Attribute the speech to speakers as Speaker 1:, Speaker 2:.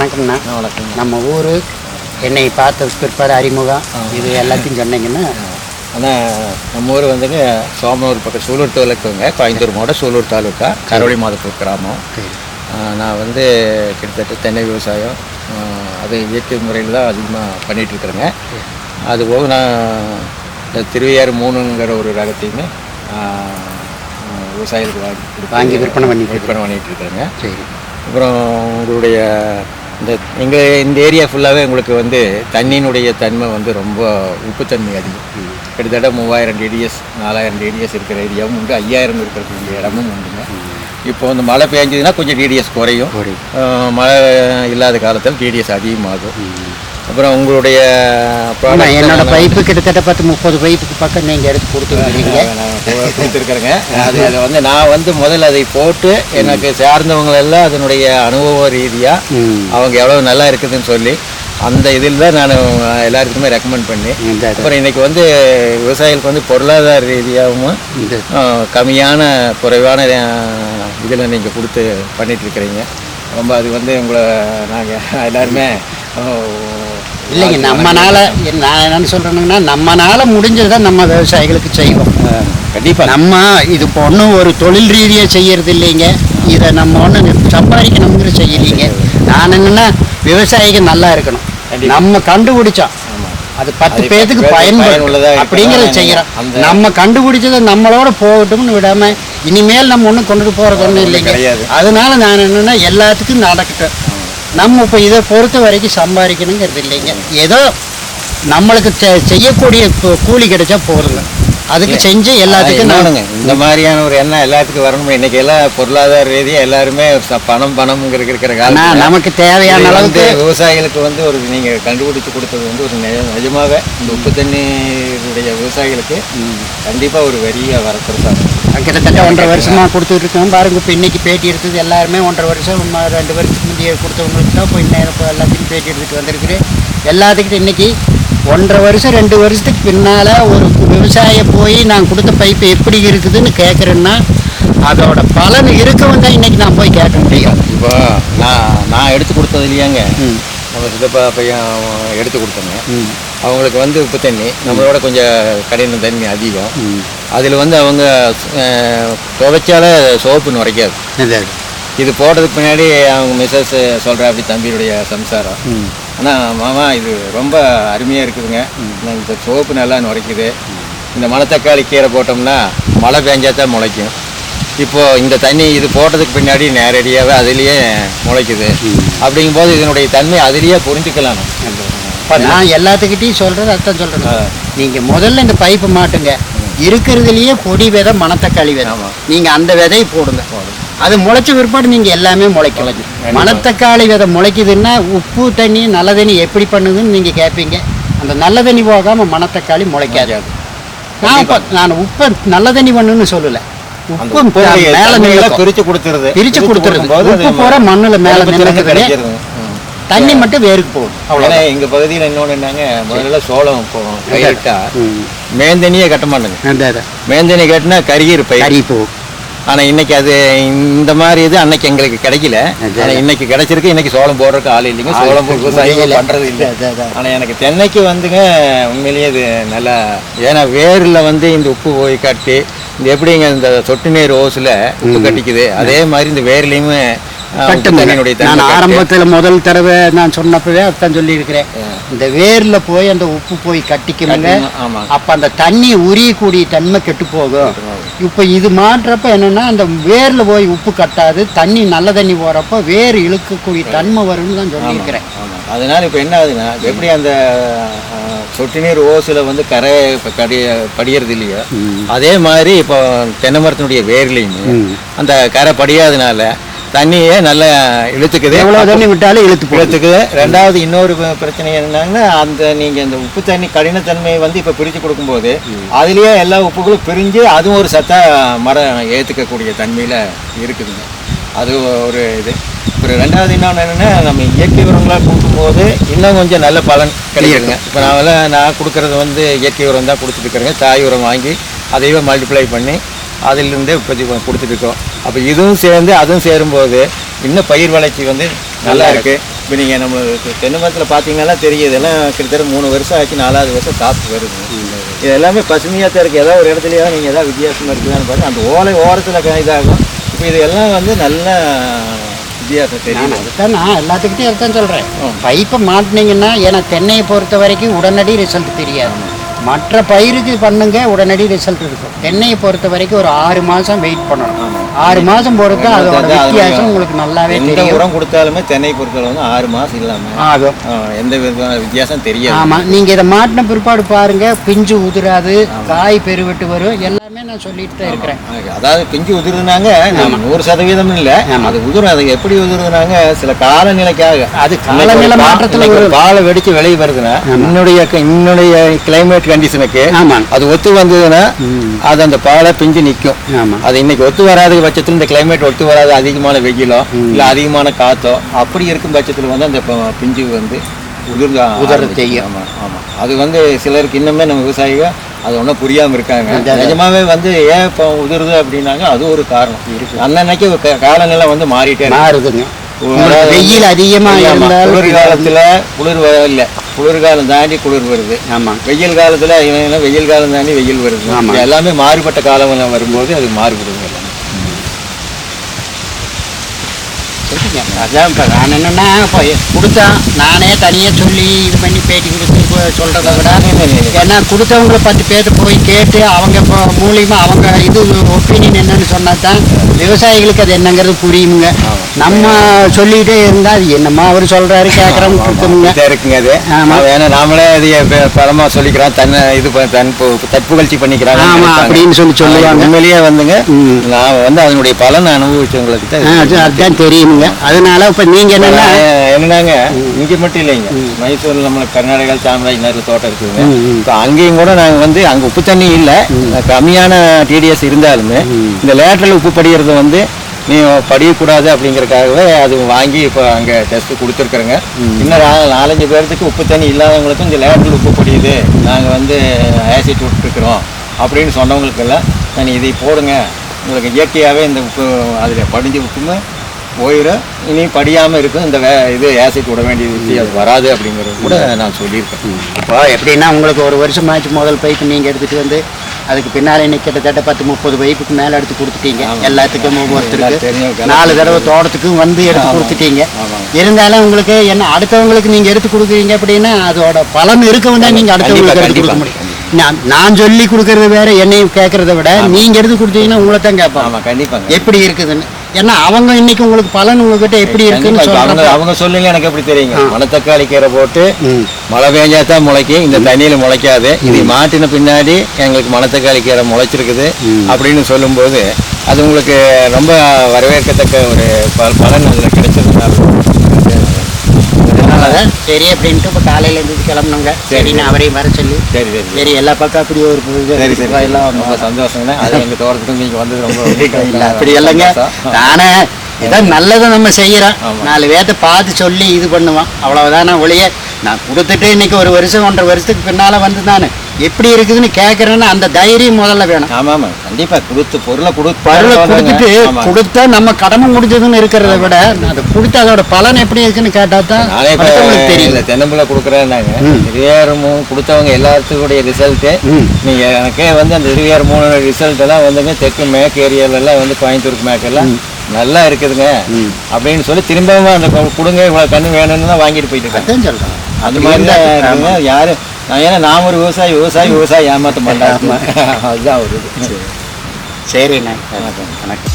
Speaker 1: வணக்கம்ண்ணா.
Speaker 2: வணக்கம்.
Speaker 1: நம்ம ஊர் என்னை பார்த்த பிற்பாடு அறிமுகம் இது எல்லாத்தையும் சொன்னீங்கன்னா.
Speaker 2: ஆனால் நம்ம ஊர் வந்துங்க சோமனூர் பக்கம் சூலூர் தாலுக்காங்க, கோயம்புத்தூர் மாவட்டம் சூலூர் தாலுக்கா, கரவழி மாதத்தூர் கிராமம். நான் வந்து கிட்டத்தட்ட தென்னை விவசாயம் அது இயற்கை முறையில் தான் அதிகமாக பண்ணிகிட்ருக்குறேங்க. அதுபோக நான் இந்த திருவையாறு 3ங்கிற ஒரு ரகத்தையுமே விவசாயிகளுக்கு
Speaker 1: வாங்கி விற்பனை
Speaker 2: பண்ணிகிட்ருக்குறேங்க.
Speaker 1: சரி.
Speaker 2: அப்புறம் உங்களுடைய இந்த ஏரியா ஃபுல்லாகவே உங்களுக்கு வந்து தண்ணியினுடைய தன்மை வந்து ரொம்ப உப்புத்தன்மை அதிகம். கிட்டத்தட்ட 3000 டிடிஎஸ் 4000 டிடிஎஸ் இருக்கிற ஏரியாவும் உண்டு, 5000 இருக்கிற இடமும் உண்டுங்க. இப்போ வந்து மழை பெஞ்சதுன்னா கொஞ்சம் டிடிஎஸ் குறையும், மழை இல்லாத காலத்தில் டிடிஎஸ் அதிகமாகும். அப்புறம் உங்களுடைய
Speaker 1: என்னோட பைப்பு கிட்டத்தட்ட 30 பைப்புக்கு பக்கம் நீங்கள் எடுத்து
Speaker 2: கொடுத்துருக்குறேங்க. அது வந்து நான் வந்து முதல்ல அதை போட்டு எனக்கு சார்ந்தவங்க எல்லாம் அதனுடைய அனுபவ ரீதியாக அவங்க எவ்வளோ நல்லா இருக்குதுன்னு சொல்லி அந்த இதில் தான் நான் எல்லாருக்குமே ரெக்கமெண்ட் பண்ணி, அப்புறம் இன்றைக்கி வந்து விவசாயிகளுக்கு வந்து பொருளாதார ரீதியாகவும் கம்மியான குறைவான இதில் நீங்கள் கொடுத்து பண்ணிகிட்ருக்கிறீங்க. ரொம்ப அது வந்து உங்களை நாங்கள் எல்லாருமே
Speaker 1: இல்லைங்க, நம்மனால நான் என்னென்னு சொல்கிறேன்னா நம்மனால முடிஞ்சதை நம்ம விவசாயிகளுக்கு செய்வோம்.
Speaker 2: கண்டிப்பாக
Speaker 1: நம்ம இது இப்போ ஒன்றும் ஒரு தொழில் ரீதியாக செய்கிறது இல்லைங்க, இதை நம்ம ஒன்று சம்பாதிக்கணுங்கிற செய்யலைங்க. நான் என்னென்னா விவசாயிகள் நல்லா இருக்கணும், நம்ம கண்டுபிடிச்சோம் அது 10 பேருக்கு பயன்படுள்ளதா அப்படிங்கிறத செய்கிறோம். நம்ம கண்டுபிடிச்சதை நம்மளோட போகட்டும்னு விடாமல் இனிமேல் நம்ம ஒன்றும் கொண்டுட்டு போகிறது ஒன்றும் இல்லைங்க. அதனால நான் என்னென்னா எல்லாத்துக்கும் நடக்கட்டும், நம்ம இப்போ இதை பொறுத்த வரைக்கும் சம்பாதிக்கணுங்கிறது இல்லைங்க. ஏதோ நம்மளுக்கு செய்யக்கூடிய கூலி கிடைச்சா போதுங்க, அதுக்கு செஞ்சு எல்லாத்துக்கும்
Speaker 2: நானுங்க இந்த மாதிரியான ஒரு எண்ணம் எல்லாத்துக்கும் வரணும். இன்னைக்கு எல்லாம் பொருளாதார ரீதியாக எல்லாருமே பணம் இருக்கிற காலம்
Speaker 1: நமக்கு தேவையான அளவுக்கு
Speaker 2: விவசாயிகளுக்கு வந்து ஒரு நீங்கள் கண்டுபிடிச்சு கொடுத்தது வந்து ஒரு நிஜமாவே இந்த உப்பு தண்ணீருடைய விவசாயிகளுக்கு கண்டிப்பாக ஒரு பெரிய வரப்பிரசாதம்.
Speaker 1: கிட்டத்தட்ட 1.5 வருஷமாக கொடுத்துட்டு இருக்கோம் பாருங்க. இப்போ இன்னைக்கு பேட்டி எடுத்தது எல்லாருமே 1.5 வருஷம் 2 வருஷத்துக்கு முந்தைய கொடுத்தவங்களுக்கு தான் இப்போ இன்னும் எல்லாத்தையும் பேட்டி எடுத்துகிட்டு வந்திருக்குது. எல்லாத்துக்கிட்ட இன்னைக்கு 1.5 வருஷம் 2 வருஷத்துக்கு பின்னால் ஒரு விவசாய போய் நான் கொடுத்த பைப்பு எப்படி இருக்குதுன்னு கேட்குறேன்னா அதோட பலன் இருக்கவும் தான் இன்றைக்கி நான் போய் கேட்க முடியும்.
Speaker 2: இப்போ நான் எடுத்து கொடுத்தது இல்லையாங்க, நம்ம சித்தப்பா பையன் எடுத்து கொடுத்தோங்க. அவங்களுக்கு வந்து உப்பு தண்ணி நம்மளோட கொஞ்சம் கடின தண்ணி அதிகம். அதில் வந்து அவங்க துவைச்சால சோப்பு நுரைக்காது. இது போடுறதுக்கு பின்னாடி அவங்க மிஸ்ஸஸ் சொல்கிறா அப்படி தம்பியுடைய சம்சாரம், ஆனால் மாமா இது ரொம்ப அருமையாக இருக்குதுங்க, இந்த சோப்பு நல்லா நுரைக்குது, இந்த மணத்தக்காளி கீரை போட்டோம்னா மழை பெஞ்சாதான் முளைக்கும். இப்போது இந்த தண்ணி இது போட்டதுக்கு பின்னாடி நேரடியாகவே அதுலேயே முளைக்குது. அப்படிங்கும்போது இதனுடைய தன்மை அதுலேயே புரிஞ்சுக்கலாம்.
Speaker 1: இப்போ நான் எல்லாத்துக்கிட்டையும் சொல்கிறது அர்த்தம் சொல்கிறேன், நீங்கள் முதல்ல இந்த பைப்பு மாட்டுங்க, இருக்கிறதுலையே பொடி விதை மணத்தக்காளி விதை, நீங்கள் அந்த விதையை போடுங்க, அது முளைச்ச பிற்பாடு நீங்கள் எல்லாமே முளைக்கும். மணத்தக்காளி விதை முளைக்குதுன்னா உப்பு தண்ணி நல்ல தண்ணி எப்படி பண்ணுதுன்னு நீங்கள் கேட்பீங்க. அந்த நல்ல தண்ணி போகாமல் மணத்தக்காளி முளைக்காது. நான் உப்பை நல்ல தண்ணி பண்ணுன்னு சொல்லலை, உப்பு மேலே
Speaker 2: பிரித்து கொடுத்துருது
Speaker 1: உப்பு போகிற மண்ணில் மேலே தண்ணி மட்டும் வேருக்கு போகும்.
Speaker 2: அவ்வளோ எங்கள் பகுதியில் இன்னொன்று என்னங்க, முதல்ல சோளம் பயிரிட்டா மேந்தண்ணியே கட்ட மாட்டேங்க, மேந்தண்ணி கட்டினா கருகி போகும். ஆனால் இன்னைக்கு அது இந்த மாதிரி இது அன்னைக்கு எங்களுக்கு கிடைக்கல, ஆனால் இன்னைக்கு கிடைச்சிருக்கு. இன்னைக்கு சோளம் போடுறதுக்கு ஆள் இல்லைங்க, சோளம் விவசாயம் பண்ணுறது இல்லை. ஆனால் எனக்கு தென்னைக்கு வந்துங்க உண்மையிலேயே இது நல்லா, ஏன்னா வேரில் வந்து இந்த உப்பு போய் கட்டி இந்த எப்படிங்க இந்த சொட்டு நீர் ஓசில் உப்பு கட்டிக்குது, அதே மாதிரி இந்த வேர்லேயுமே
Speaker 1: நான் ஆரம்பத்தில் முதல் தடவை நான் சொன்னப்பவே அதான் சொல்லியிருக்கிறேன், இந்த வேரில் போய் அந்த உப்பு போய் கட்டிக்கணுங்க, அப்போ அந்த தண்ணி உரியக்கூடிய தன்மை கெட்டு போகும். இப்போ இது மாற்றப்ப என்னென்னா அந்த வேரில் போய் உப்பு கட்டாது, தண்ணி நல்ல தண்ணி போகிறப்போ வேர் இழுக்கக்கூடிய தன்மை வரும்னு தான் சொல்லியிருக்கிறேன்.
Speaker 2: அதனால் இப்போ என்ன ஆகுதுன்னா, எப்படி அந்த சொட்டு நீர் ஓசில் வந்து கரை படிகிறது இல்லையோ, அதே மாதிரி இப்போ தென்னை மரத்தினுடைய வேர்லையுமே அந்த கரை படியாதனால தண்ணியே நல்லா இழுத்துக்குது.
Speaker 1: எவ்வளோ தண்ணி விட்டாலும்
Speaker 2: இழுத்துக்குது. ரெண்டாவது இன்னொரு பிரச்சனை என்னன்னா, அந்த நீங்கள் இந்த உப்பு தண்ணி கடினத்தன்மையை வந்து இப்போ பிரித்து கொடுக்கும்போது அதுலேயே எல்லா உப்புகளும் பிரிஞ்சு அதுவும் ஒரு சத்தா மரம் ஏற்றுக்கக்கூடிய தன்மையில் இருக்குதுங்க. அது ஒரு இது. ஒரு ரெண்டாவது இன்னொன்று என்னென்னா, நம்ம இயற்கை உரங்களாக கொடுக்கும்போது இன்னும் கொஞ்சம் நல்ல பலன் கிடைக்குதுங்க. இப்போ நான் கொடுக்குறது வந்து இயற்கை உரம் தான் கொடுத்துட்டுருக்குறேங்க. தாய் உரம் வாங்கி அதையே மல்டிப்ளை பண்ணி அதிலிருந்தே இப்போதைக்கு கொடுத்துட்ருக்கோம். அப்போ இதுவும் சேர்ந்து அதுவும் சேரும்போது இன்னும் பயிர் வளர்ச்சி வந்து நல்லா இருக்குது. இப்போ நீங்கள் நம்ம தென்னை மரத்தில் பார்த்தீங்கன்னா தெரியும், இதெல்லாம் கிட்டத்தட்ட 3 வருஷம் ஆச்சு, 4வது வருஷம் காப்பு வருது. இது எல்லாமே பசுமையாக தான் இருக்குது. ஏதாவது ஒரு இடத்துலையாவது நீங்கள் ஏதாவது வித்தியாசமாக இருக்குதான்னு பார்த்து அந்த ஓலை ஓரத்தில் இதாகும். இப்போ இது எல்லாம் வந்து நல்ல வித்தியாசம் தெரியும்.
Speaker 1: அதுதான் நான் எல்லாத்துக்கிட்டையும் அதுதான் சொல்கிறேன். பைப்பை மாட்டினீங்கன்னா, ஏன்னா தென்னையை பொறுத்த வரைக்கும் உடனடி ரிசல்ட் தெரியாது. மற்ற பயிருக்கு பண்ணுங்க உடனடி ரிசல்ட் இருக்கும். தென்னையை பொறுத்த வரைக்கும் ஒரு 6 மாதம் வெயிட் பண்ணணும். 6 மாதம் பொறுத்து அதோட வித்தியாசம் உங்களுக்கு நல்லாவே தெரியும்.
Speaker 2: உரம் கொடுத்தாலுமே தென்னை பொறுத்தளவு வந்து 6 மாதம் இல்லாமல் ஆகும், எந்த விதமான வித்தியாசம் தெரியாது.
Speaker 1: ஆமாம், நீங்கள் இதை மாட்டின பிற்பாடு பாருங்க, பிஞ்சு உதிராது, காய் பெருவிட்டு வரும். எல்லாமே நான் சொல்லிட்டு தான் இருக்கிறேன்.
Speaker 2: அதாவது பிஞ்சு உதிர்னாங்க 100% இல்லை, அது உதிரும். அது எப்படி உதிர்னாங்க, சில காலநிலைக்காக, அது
Speaker 1: காலநிலை மாற்றத்தில் ஒரு
Speaker 2: பாலை வெடிச்சு வெளியே வருதுன்னா இன்னுடைய கிளைமேட் கண்டிஷனுக்கு அது ஒத்து வந்ததுன்னா அது அந்த பாலை பிஞ்சு நிற்கும். அது இன்னைக்கு ஒத்து வராத பட்சத்தில், இந்த கிளைமேட் ஒத்து வராது, அதிகமான வெயிலோ இல்லை அதிகமான காத்தோ அப்படி இருக்கும் பட்சத்தில் வந்து அந்த பிஞ்சு வந்து உதிர செய்யும். ஆமாம் ஆமாம், அது வந்து சிலருக்கு இன்னுமே நம்ம விவசாயிகள் அது ஒன்றும் புரியாமல் இருக்காங்க. நிஜமாவே வந்து ஏன் இப்போ உதிருது அப்படின்னாங்க, அது ஒரு காரணம் இருக்கு. அன்னன்னைக்கு காலநிலை வந்து மாறிட்டே மாறுதுங்க.
Speaker 1: வெயில் அதிகமாக இருந்தால்
Speaker 2: குளிர்காலத்தில் குளிர் இல்லை, குளிர்காலம் தாண்டி குளிர் வருது. ஆமாம், வெயில் காலத்தில் வெயில் காலம் தாண்டி வெயில் வருது. ஆமாம், எல்லாமே மாறுபட்ட காலம் வரும்போது அது மாறுபடுது.
Speaker 1: அதான் இப்போ நான் என்னென்னா, இப்போ கொடுத்தா நானே தனியாக சொல்லி இது பண்ணி பேட்டி கொடுத்து சொல்கிறத விட, ஏன்னா கொடுத்தவங்களை 10 பேர்த்து போய் கேட்டு அவங்க இப்போ மூலியமாக அவங்க இது ஒப்பீனியன் என்னன்னு சொன்னால் தான் விவசாயிகளுக்கு அது என்னங்கிறது புரியுமுங்க. நம்ம சொல்லிகிட்டே இருந்தால் அது என்னம்மா அவர் சொல்கிறாரு கேட்குறவங்க கொடுக்கணுங்க
Speaker 2: இருக்குங்க. அது ஆமாம், ஏன்னா நாமளே அது பலமாக சொல்லிக்கிறோம், தன்னை இது தற்புகழ்ச்சி பண்ணிக்கிறாங்க.
Speaker 1: ஆமாம் அப்படின்னு சொல்லுவாங்க.
Speaker 2: உண்மையிலேயே வந்துங்க, நான் வந்து அதனுடைய பலனை அனுபவிச்சவங்களுக்கு
Speaker 1: அதுதான் தெரியுமுங்க. அதனால இப்போ நீங்கள்
Speaker 2: என்னன்னாங்க, இங்கே மட்டும் இல்லைங்க, மைசூரில் நம்மளுக்கு கர்நாடகா சாம்ராஜ் நிறைய தோட்டம் இருக்குதுங்க. இப்போ அங்கேயும் கூட நாங்கள் வந்து அங்கே உப்பு தண்ணி இல்லை, கம்மியான டிடிஎஸ் இருந்தாலுமே இந்த லேட்டரல் உப்பு படிகிறது வந்து நீ படிக்கக்கூடாது அப்படிங்கிறதுக்காகவே அது வாங்கி இப்போ அங்கே டெஸ்ட்டு கொடுத்துருக்குறேங்க. இன்னும் 4-5 பேர்த்துக்கு உப்பு தண்ணி இல்லாதவங்களுக்கும் இந்த லேட்டரல் உப்பு படியுது, நாங்கள் வந்து ஆசிட் விட்டுருக்குறோம் அப்படின்னு சொன்னவங்களுக்கெல்லாம் நான் இதை போடுங்க, உங்களுக்கு இயற்கையாகவே இந்த உப்பு அதில் படிஞ்ச உப்புமே போயிடும், இனி படியாமல் இருக்கும், இந்த இது ஆசிட் விட வேண்டிய விஷயம் அது வராது அப்படிங்கிறது கூட நான் சொல்லியிருக்கேன்.
Speaker 1: இப்போ எப்படின்னா, உங்களுக்கு ஒரு வருஷம் ஆச்சு முதல் பைப்பு நீங்கள் எடுத்துகிட்டு வந்து அதுக்கு பின்னால் இன்னைக்கு கிட்டத்தட்ட 10-30 பைப்புக்கு மேலே எடுத்து கொடுத்துட்டீங்க. எல்லாத்துக்கும் ஒவ்வொருத்தருக்கு 4 தடவை தோட்டத்துக்கும் வந்து எடுத்து கொடுத்துட்டீங்க. இருந்தாலும் உங்களுக்கு என்ன, அடுத்தவங்களுக்கு நீங்கள் எடுத்து கொடுக்குறீங்க அப்படின்னா அதோட பலன் இருக்கவும் தான் நீங்கள் அடுத்தவங்களுக்கு எடுத்து கொடுக்க முடியும். நான் சொல்லி கொடுக்கறது வேற, என்னையும் கேட்கறத விட நீங்க எடுத்து கொடுத்தீங்கன்னா உங்களை தான் கேட்பாங்க கண்டிப்பாக எப்படி இருக்குதுன்னு. ஏன்னா அவங்க இன்னைக்கு உங்களுக்கு பலன் உங்ககிட்ட எப்படி இருக்குன்னு
Speaker 2: அவங்க சொல்லுங்க, எனக்கு எப்படி தெரியுங்க. மணத்தக்காளி கீரை போட்டு மழை பெஞ்சா தான் முளைக்கும், இந்த தண்ணியில முளைக்காது. இது மாட்டின பின்னாடி எங்களுக்கு மணத்தக்காளி கீரை முளைச்சிருக்குது அப்படின்னு சொல்லும்போது அது உங்களுக்கு ரொம்ப வரவேற்கத்தக்க ஒரு பலன் அதில் கிடைச்சதுனால
Speaker 1: சரி அப்படின்ட்டு இப்போ காலையில இருந்து கிளம்பணுங்க. சரி, நான் அவரையும் வர சொல்லி சரி எல்லா பக்கம் அப்படி ஒரு
Speaker 2: எல்லாம் ரொம்ப சந்தோஷங்க. அது எங்கள் தோட்டத்துக்கு நீங்கள் வந்து ரொம்ப
Speaker 1: இல்லை அப்படி இல்லைங்க. நானே இதான் நல்லதை நம்ம செய்கிறோம், 4 பேர்த்த பார்த்து சொல்லி இது பண்ணுவோம், அவ்வளவுதானே ஒழிய நான் கொடுத்துட்டு இன்னைக்கு 1 வருஷம் 1.5 வருஷத்துக்கு பின்னால் வந்து நான் எப்படி இருக்குதுன்னு கேட்குறேன்னு அந்த தைரியம் முதல்ல வேணும்.
Speaker 2: ஆமாம், கண்டிப்பாக பொருளை
Speaker 1: கொடுத்துட்டு கொடுத்தா நம்ம கடமை முடிஞ்சதுன்னு இருக்கிறத விட அதை கொடுத்து அதோட பலன் எப்படி இருக்குன்னு கேட்டால் தான்
Speaker 2: தெரியல. தென்னம்பிள்ளை கொடுக்குறேன்னாங்க, இருவேரமும் கொடுத்தவங்க எல்லாத்துக்குடைய ரிசல்ட்டு நீங்கள் எனக்கே வந்து அந்த இருவேரமூணு ரிசல்ட் எல்லாம் வந்துங்க தெற்கு மேற்கு ஏரியாலெல்லாம் வந்து கோயம்புத்தூருக்கு மேற்கெல்லாம் நல்லா இருக்குதுங்க அப்படின்னு சொல்லி திரும்பவும் அந்த கொடுங்க இவ்வளோ கன்று வேணும்னு தான் வாங்கிட்டு போயிட்டு இருக்கேன்
Speaker 1: சொல்கிறேன்.
Speaker 2: அது மாதிரி தான் யாரு ஏன்னா நான் ஒரு விவசாயி ஏமாற்ற மாட்டேன். அதுதான் ஒரு இது.
Speaker 1: சரிண்ணே, வணக்கம்.